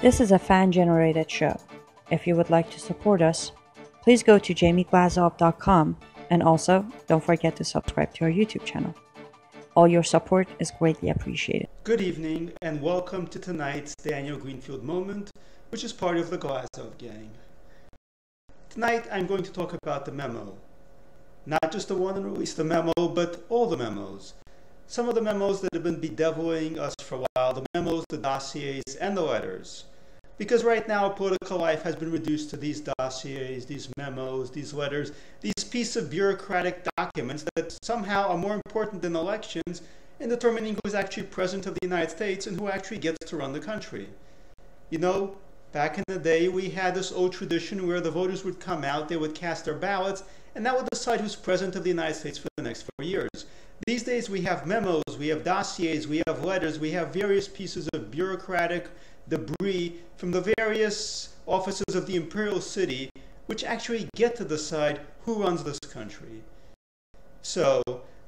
This is a fan-generated show. If you would like to support us, please go to jamieglazov.com, and also don't forget to subscribe to our YouTube channel. All your support is greatly appreciated. Good evening and welcome to tonight's Daniel Greenfield moment, which is part of the Glazov Gang. Tonight I'm going to talk about the memo. Not just the one that released the memo, but all the memos. Some of the memos that have been bedeviling us for a while, the memos, the dossiers, and the letters. Because right now our political life has been reduced to these dossiers, these memos, these letters, these pieces of bureaucratic documents that somehow are more important than elections in determining who is actually president of the United States and who actually gets to run the country. You know, back in the day we had this old tradition where the voters would come out, they would cast their ballots, and that would decide who's president of the United States for the next 4 years. These days we have memos, we have dossiers, we have letters, we have various pieces of bureaucratic debris from the various offices of the imperial city which actually get to decide who runs this country. So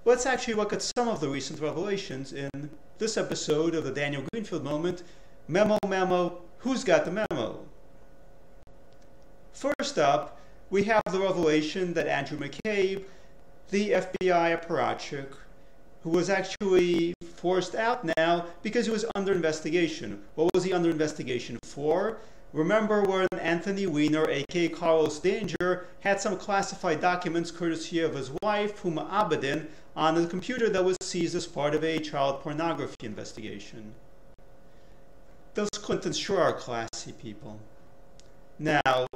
let's actually look at some of the recent revelations in this episode of the Daniel Greenfield moment. Memo, who's got the memo? First up, we have the revelation that Andrew McCabe, the FBI apparatchik, who was actually forced out now because he was under investigation. What was he under investigation for? Remember when Anthony Weiner, aka Carlos Danger, had some classified documents courtesy of his wife, Huma Abedin, on a computer that was seized as part of a child pornography investigation. Those Clintons sure are classy people. Now,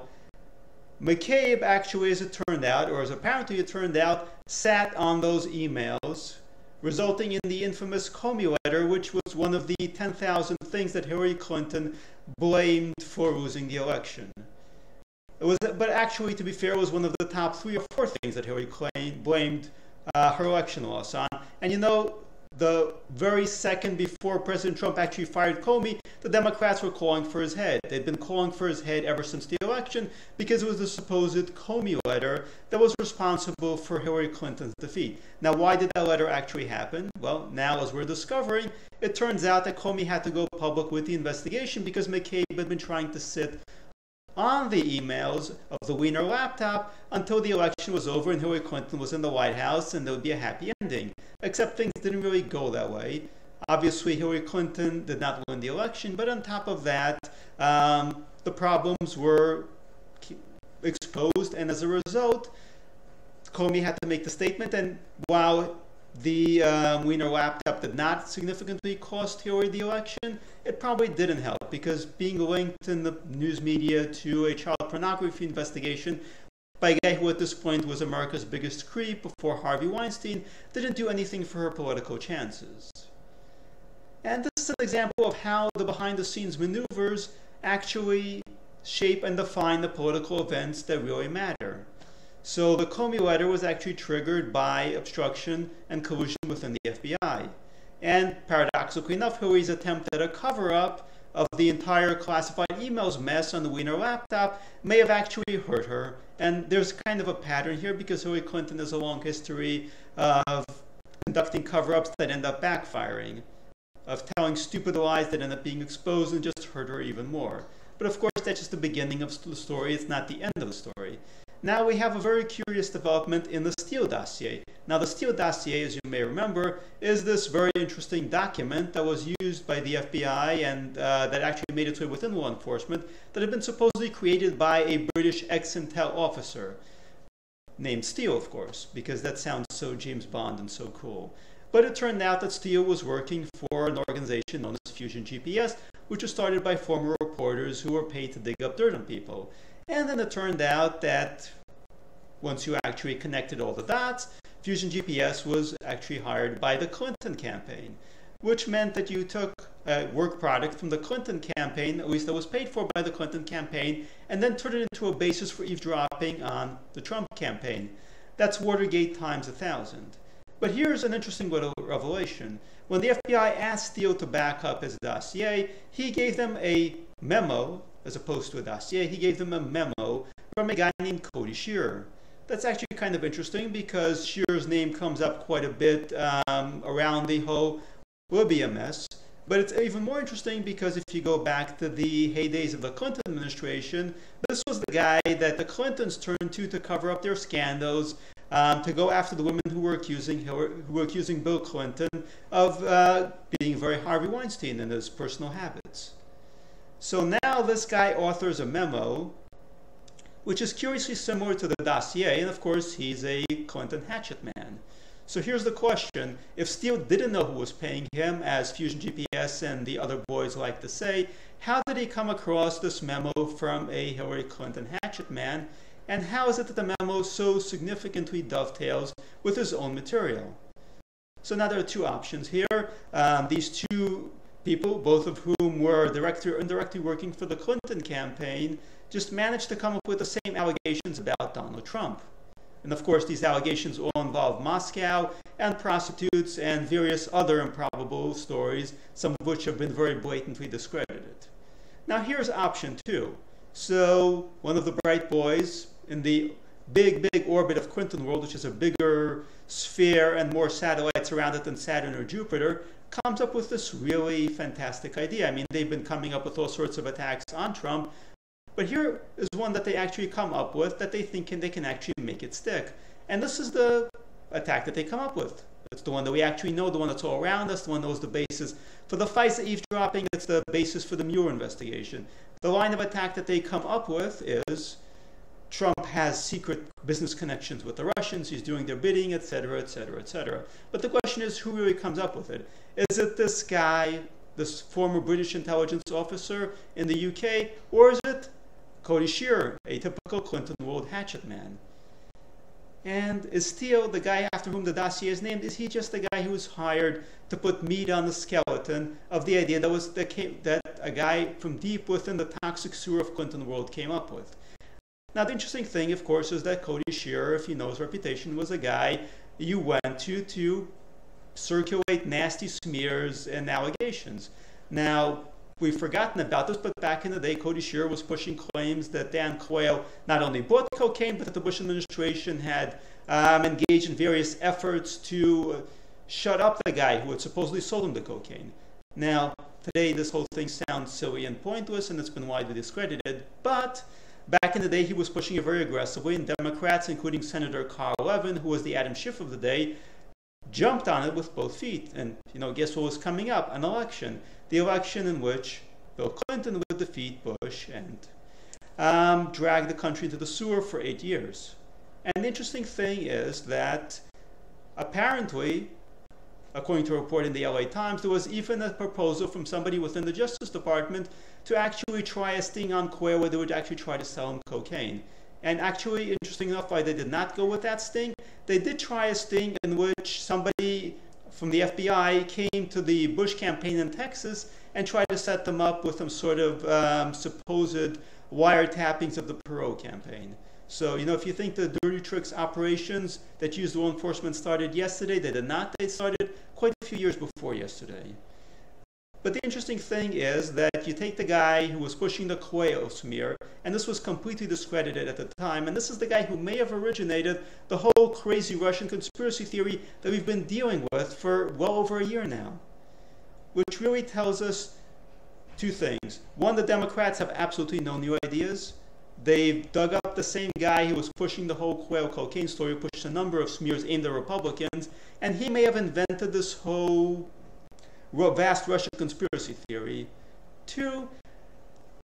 McCabe actually, as it turned out, or as apparently it turned out, sat on those emails, resulting in the infamous Comey letter, which was one of the 10,000 things that Hillary Clinton blamed for losing the election. But actually, to be fair, it was one of the top 3 or 4 things that Hillary blamed her election loss on. And you know, the very second before President Trump actually fired Comey, the Democrats were calling for his head. They'd been calling for his head ever since the election because it was the supposed Comey letter that was responsible for Hillary Clinton's defeat. Now, why did that letter actually happen? Well, now as we're discovering, it turns out that Comey had to go public with the investigation because McCabe had been trying to sit on the emails of the Weiner laptop until the election was over and Hillary Clinton was in the White House and there would be a happy ending. Except things didn't really go that way. Obviously, Hillary Clinton did not win the election, but on top of that, the problems were exposed, and as a result, Comey had to make the statement, and while the Weiner laptop did not significantly cost Hillary the election, it probably didn't help, because being linked in the news media to a child pornography investigation by a guy who at this point was America's biggest creep before Harvey Weinstein didn't do anything for her political chances. And this is an example of how the behind-the-scenes maneuvers actually shape and define the political events that really matter. So the Comey letter was actually triggered by obstruction and collusion within the FBI. And paradoxically enough, Hillary's attempt at a cover-up of the entire classified emails mess on the Weiner laptop may have actually hurt her. And there's kind of a pattern here because Hillary Clinton has a long history of conducting cover-ups that end up backfiring, of telling stupid lies that end up being exposed and just hurt her even more. But of course, that's just the beginning of the story. It's not the end of the story. Now we have a very curious development in the Steele dossier. Now the Steele dossier, as you may remember, is this very interesting document that was used by the FBI and that actually made its way within law enforcement that had been supposedly created by a British ex-intel officer named Steele, of course, because that sounds so James Bond and so cool. But it turned out that Steele was working for an organization known as Fusion GPS, which was started by former reporters who were paid to dig up dirt on people. And then it turned out that once you actually connected all the dots, Fusion GPS was actually hired by the Clinton campaign, which meant that you took a work product from the Clinton campaign, at least that was paid for by the Clinton campaign, and then turned it into a basis for eavesdropping on the Trump campaign. That's Watergate times 1,000. But here's an interesting revelation. When the FBI asked Steele to back up his dossier, he gave them a memo, as opposed to a dossier. He gave them a memo from a guy named Cody Shearer. That's actually kind of interesting because Shearer's name comes up quite a bit around the whole Libya mess. But it's even more interesting because if you go back to the heydays of the Clinton administration, this was the guy that the Clintons turned to cover up their scandals, to go after the women who were accusing Bill Clinton of being very Harvey Weinstein in his personal habits. So now this guy authors a memo, which is curiously similar to the dossier, and of course he's a Clinton hatchet man. So here's the question. If Steele didn't know who was paying him, as Fusion GPS and the other boys like to say, how did he come across this memo from a Hillary Clinton hatchet man? And how is it that the memo so significantly dovetails with his own material? So now there are two options here. These two people, both of whom were directly or indirectly working for the Clinton campaign, just managed to come up with the same allegations about Donald Trump. And of course, these allegations all involve Moscow and prostitutes and various other improbable stories, some of which have been very blatantly discredited. Now here's option two. So one of the bright boys in the big orbit of Clinton world, which is a bigger sphere and more satellites around it than Saturn or Jupiter, comes up with this really fantastic idea. I mean, they've been coming up with all sorts of attacks on Trump, but here is one that they actually come up with that they think they can actually make it stick. And this is the attack that they come up with. It's the one that we actually know, the one that's all around us, the one that was the basis for the FISA eavesdropping, it's the basis for the Mueller investigation. The line of attack that they come up with is Trump has secret business connections with the Russians, he's doing their bidding, etc., etc., etc. But the question is, who really comes up with it? Is it this guy, this former British intelligence officer in the UK, or is it Cody Shearer, a typical Clinton world hatchet man? And is Steele, the guy after whom the dossier is named, is he just the guy who was hired to put meat on the skeleton of the idea that a guy from deep within the toxic sewer of Clinton world came up with? Now, the interesting thing, of course, is that Cody Shearer, if you know his reputation, was a guy you went to circulate nasty smears and allegations. Now, we've forgotten about this, but back in the day, Cody Shearer was pushing claims that Dan Quayle not only bought cocaine, but that the Bush administration had engaged in various efforts to shut up the guy who had supposedly sold him the cocaine. Now, today, this whole thing sounds silly and pointless, and it's been widely discredited, but back in the day, he was pushing it very aggressively, and Democrats, including Senator Carl Levin, who was the Adam Schiff of the day, jumped on it with both feet. And, guess what was coming up? An election. The election in which Bill Clinton would defeat Bush and drag the country into the sewer for 8 years. And the interesting thing is that apparently, according to a report in the LA Times, there was even a proposal from somebody within the Justice Department to actually try a sting on Quayle where they would actually try to sell him cocaine. And actually, interesting enough, why they did not go with that sting, they did try a sting in which somebody from the FBI came to the Bush campaign in Texas and tried to set them up with some sort of supposed wiretappings of the Perot campaign. So, if you think the dirty tricks operations that used law enforcement started yesterday, they did not. They started quite a few years before yesterday. But the interesting thing is that you take the guy who was pushing the Quayle smear, and this was completely discredited at the time, and this is the guy who may have originated the whole crazy Russian conspiracy theory that we've been dealing with for well over a year now, which really tells us two things. One, the Democrats have absolutely no new ideas. They've dug up the same guy who was pushing the whole Quayle cocaine story, pushed a number of smears aimed at Republicans, and he may have invented this whole vast Russian conspiracy theory. Two,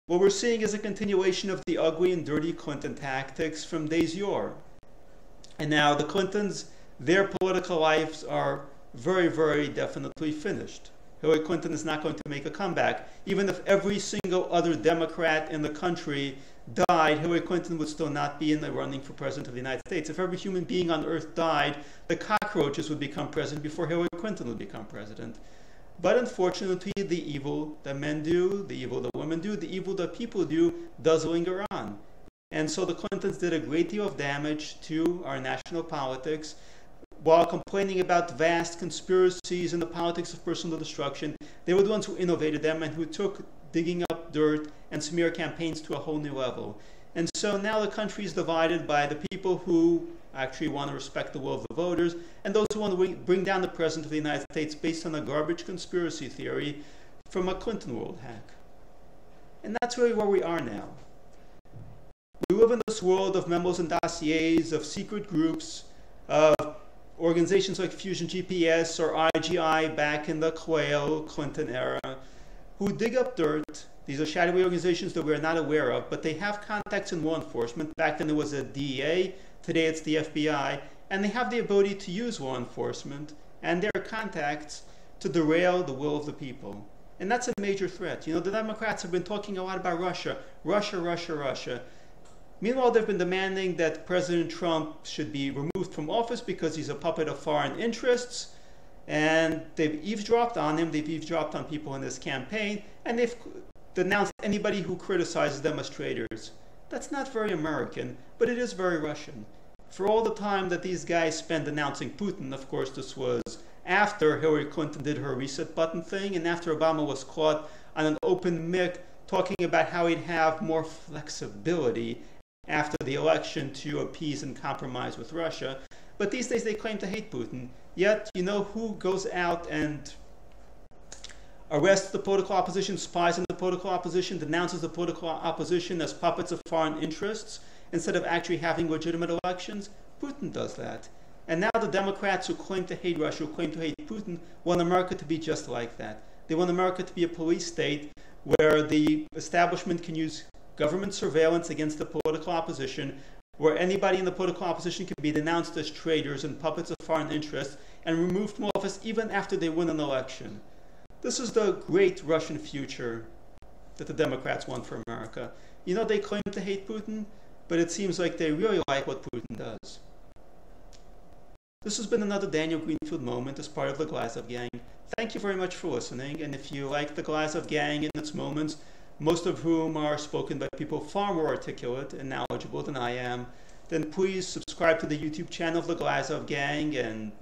what we're seeing is a continuation of the ugly and dirty Clinton tactics from days yore. And now the Clintons, their political lives are very, very definitely finished. Hillary Clinton is not going to make a comeback. Even if every single other Democrat in the country died, Hillary Clinton would still not be in the running for president of the United States. If every human being on earth died, the cockroaches would become president before Hillary Clinton would become president. But unfortunately, the evil that men do, the evil that women do, the evil that people do does linger on. And so the Clintons did a great deal of damage to our national politics. While complaining about vast conspiracies and the politics of personal destruction, they were the ones who innovated them and who took digging up dirt and smear campaigns to a whole new level. And so now the country is divided by the people who actually want to respect the will of the voters, and those who want to bring down the President of the United States based on a garbage conspiracy theory from a Clinton world hack. And that's really where we are now. We live in this world of memos and dossiers, of secret groups, of organizations like Fusion GPS or IGI back in the Quayle Clinton era, who dig up dirt. These are shadowy organizations that we're not aware of, but they have contacts in law enforcement. Back then it was a DEA, today it's the FBI, and they have the ability to use law enforcement and their contacts to derail the will of the people. And that's a major threat. You know, the Democrats have been talking a lot about Russia. Russia, Russia, Russia. Meanwhile, they've been demanding that President Trump should be removed from office because he's a puppet of foreign interests. And they've eavesdropped on him. They've eavesdropped on people in this campaign. And they've denounced anybody who criticizes them as traitors. That's not very American, but it is very Russian. For all the time that these guys spend denouncing Putin, of course, this was after Hillary Clinton did her reset button thing and after Obama was caught on an open mic talking about how he'd have more flexibility after the election to appease and compromise with Russia. But these days they claim to hate Putin. Yet, you know who goes out and arrests the political opposition, spies on the political opposition, denounces the political opposition as puppets of foreign interests, instead of actually having legitimate elections? Putin does that. And now the Democrats who claim to hate Russia, who claim to hate Putin, want America to be just like that. They want America to be a police state where the establishment can use government surveillance against the political opposition, where anybody in the political opposition can be denounced as traitors and puppets of foreign interests and removed from office even after they win an election. This is the great Russian future that the Democrats want for America. You know, they claim to hate Putin, but it seems like they really like what Putin does. This has been another Daniel Greenfield moment as part of the Glazov Gang. Thank you very much for listening, and if you like the Glazov Gang and its moments, most of whom are spoken by people far more articulate and knowledgeable than I am, then please subscribe to the YouTube channel of the Glazov Gang and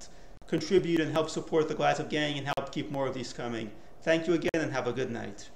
contribute and help support the Glazov Gang and help keep more of these coming. Thank you again and have a good night.